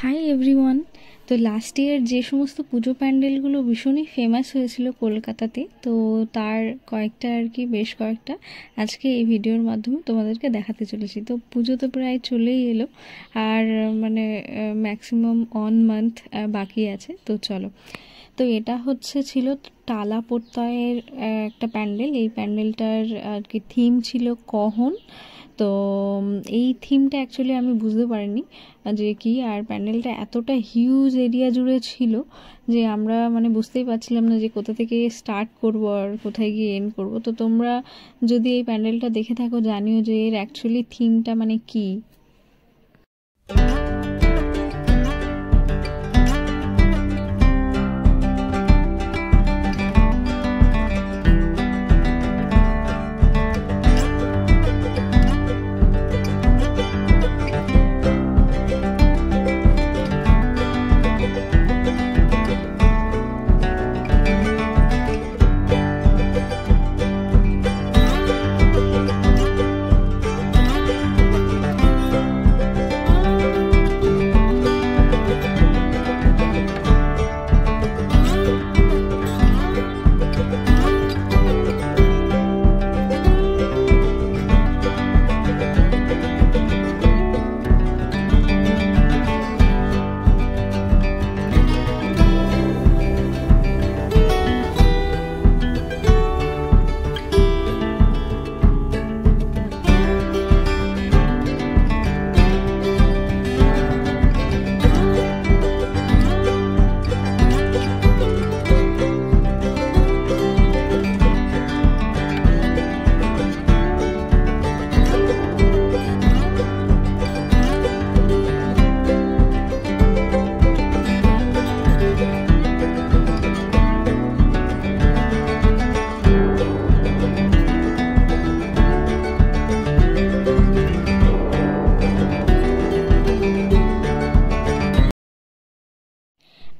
Hi everyone. তো last year যে সমস্ত পুজো প্যান্ডেলগুলো ভীষণই ফেমাস হয়েছিল কলকাতাতে, তো তার কয়েকটা আর কি, বেশ কয়েকটা আজকে এই ভিডিওর মাধ্যমে তোমাদেরকে দেখাতে চলেছি। তো পুজো তো প্রায় চলেই এলো, আর মানে ম্যাক্সিমাম 1 মান্থ বাকি আছে। তো চলো, তো এটা ছিল টালা প্রত্যয়ের একটা প্যান্ডেল। এই প্যান্ডেলটার আর কি থিম ছিল কহন। তো এই থিমটা অ্যাকচুয়ালি আমি বুঝতে পারিনি যে কি, আর প্যান্ডেলটা এতটা হিউজ এরিয়া জুড়ে ছিল যে আমরা মানে বুঝতেই পারছিলাম না যে কোথা থেকে স্টার্ট করব আর কোথায় গিয়ে এন্ড করব। তো তোমরা যদি এই প্যান্ডেলটা দেখে থাকো জানিও যে এর অ্যাকচুয়ালি থিমটা মানে কি।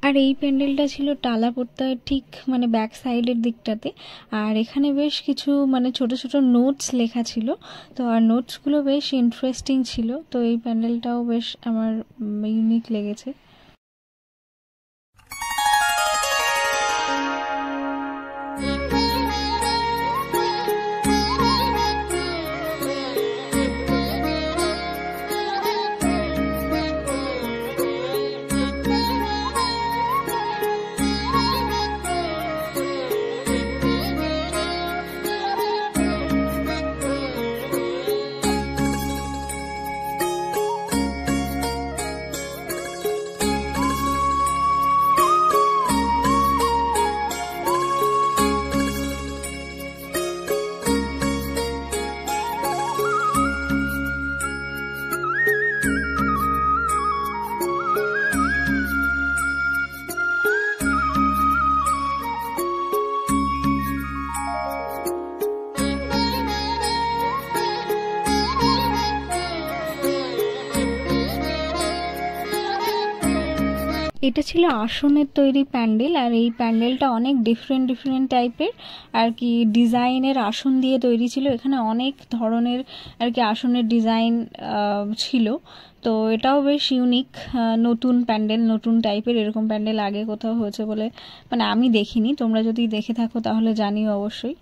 আর এই প্যান্ডেলটা ছিল টালা প্রত্যয়ের ঠিক মানে ব্যাক সাইডের দিকটাতে। আর এখানে বেশ কিছু মানে ছোট ছোট নোটস লেখা ছিল। তো আর নোটসগুলো বেশ ইন্টারেস্টিং ছিল। তো এই প্যান্ডেলটাও বেশ আমার ইউনিক লেগেছে। এটা ছিল আসনের তৈরি প্যান্ডেল, আর এই প্যান্ডেলটা অনেক ডিফারেন্ট টাইপের আর কি ডিজাইনের আসন দিয়ে তৈরি ছিল। এখানে অনেক ধরনের আর কি আসনের ডিজাইন ছিল। তো এটাও বেশ ইউনিক, নতুন প্যান্ডেল, নতুন টাইপের। এরকম প্যান্ডেল আগে কোথাও হয়েছে বলে মানে আমি দেখিনি। তোমরা যদি দেখে থাকো তাহলে জানিও অবশ্যই।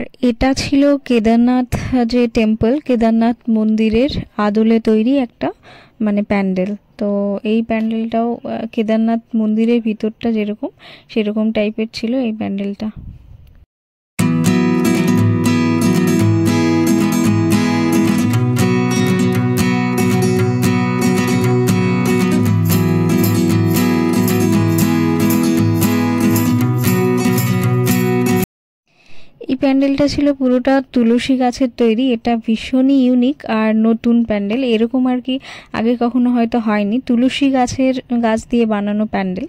আর এটা ছিল কেদারনাথ যে টেম্পল, কেদারনাথ মন্দিরের আদলে তৈরি একটা মানে প্যান্ডেল। তো এই প্যান্ডেলটাও কেদারনাথ মন্দিরের ভিতরটা যেরকম সেরকম টাইপের ছিল এই প্যান্ডেলটা। এই প্যান্ডেলটা ছিল পুরোটা তুলসী গাছের তৈরি। এটা ভীষণই ইউনিক আর নতুন প্যান্ডেল, এরকম আর কি আগে কখনো হয়তো হয়নি, তুলসী গাছ দিয়ে বানানো প্যান্ডেল।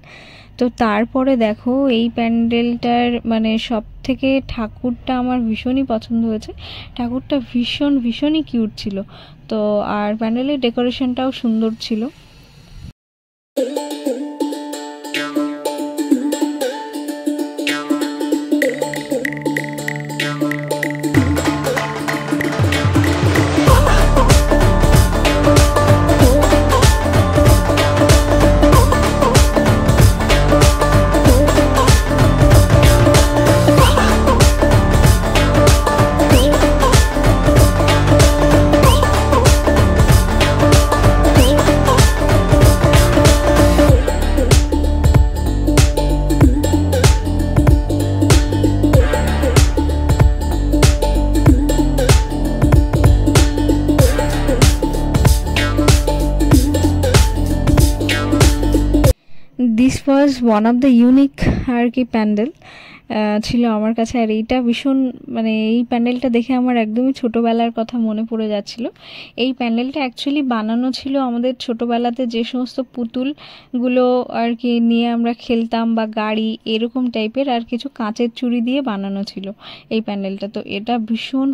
তো তারপরে দেখো এই প্যান্ডেলটার মানে সব থেকে ঠাকুরটা আমার ভীষণই পছন্দ হয়েছে। ঠাকুরটা ভীষণই কিউট ছিল। তো আর প্যান্ডেলের ডেকোরেশনটাও সুন্দর ছিল। Was one of the unique আর কি প্যান্ডেল ছিল আমার কাছে। আর এইটা ভীষণ মানে এই প্যান্ডেলটা দেখে আমার একদমই ছোটোবেলার কথা মনে পড়ে যাচ্ছিল। এই প্যান্ডেলটা অ্যাকচুয়ালি বানানো ছিল আমাদের ছোটোবেলাতে যে সমস্ত পুতুলগুলো আর কি নিয়ে আমরা খেলতাম, বা গাড়ি এরকম টাইপের আর কিছু কাঁচের চুড়ি দিয়ে বানানো ছিল এই প্যান্ডেলটা। তো এটা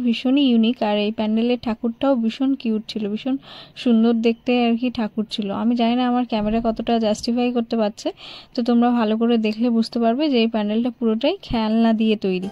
ভীষণই ইউনিক। আর এই প্যান্ডেলের ঠাকুরটাও ভীষণ কিউট ছিল, ভীষণ সুন্দর দেখতে আর কি ঠাকুর ছিল। আমি জানি না আমার ক্যামেরা কতটা জাস্টিফাই করতে পারছে, তো তোমরা ভালো করে দেখলে বুঝতে পারবে যে এই প্যান্ডেলটা পুরোটাই খেলনা দিয়ে তৈরি।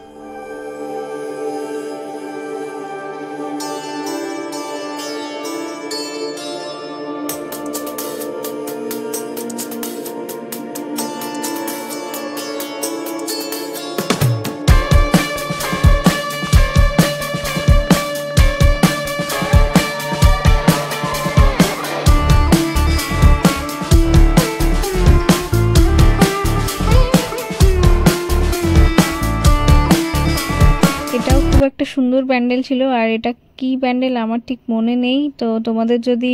এটাও খুব একটা সুন্দর প্যান্ডেল ছিল। আর এটা কি প্যান্ডেল আমার ঠিক মনে নেই, তো তোমাদের যদি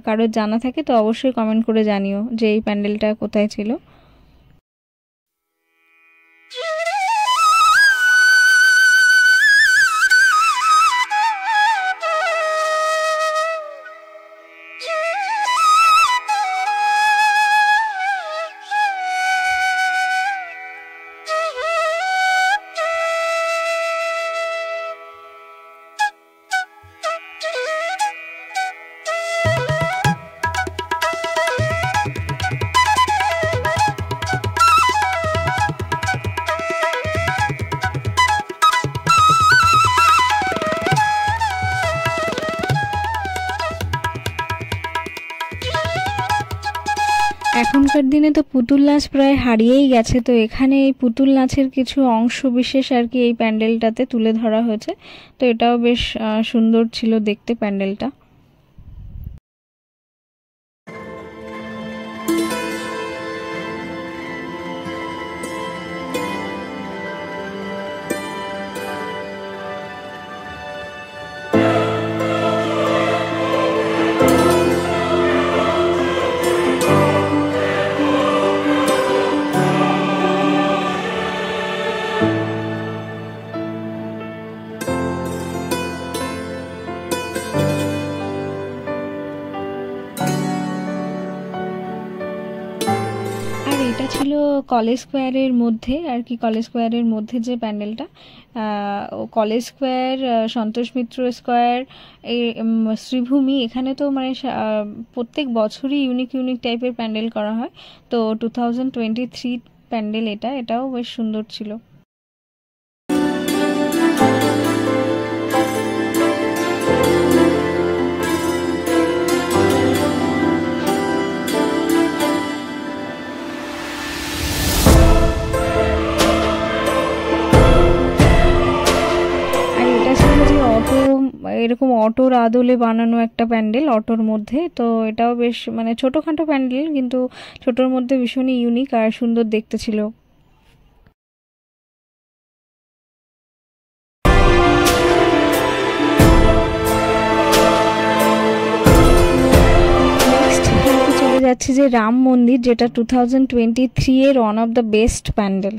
কারোর জানা থাকে তো অবশ্যই কমেন্ট করে জানিও যে এই প্যান্ডেলটা কোথায় ছিল। এখনকার দিনে তো পুতুল নাচ প্রায় হারিয়েই গেছে, তো এখানে এই পুতুল নাচের কিছু অংশ বিশেষ আর কি এই প্যান্ডেলটাতে তুলে ধরা হয়েছে। তো এটাও বেশ সুন্দর ছিল দেখতে প্যান্ডেলটা। এটা ছিল কলেজ স্কোয়ারের মধ্যে আর কি, কলেজ স্কোয়ারের মধ্যে যে প্যান্ডেলটা, college square, Santosh Mitra square, এই শ্রীভূমি, এখানে তো মানে প্রত্যেক বছরই ইউনিক টাইপের প্যান্ডেল করা হয়। তো 2023 প্যান্ডেল এটাও বেশ সুন্দর ছিল। এরকম অটোর আদলে বানানো একটা প্যান্ডেল, অটোর মধ্যে। তো এটাও বেশ মানে ছোটোখাটো প্যান্ডেল, কিন্তু ছোটোর মধ্যে ভীষণই ইউনিক আর সুন্দর দেখতে ছিল। চলে যাচ্ছি যে রাম মন্দির, যেটা 2023 এর one of the best pandal.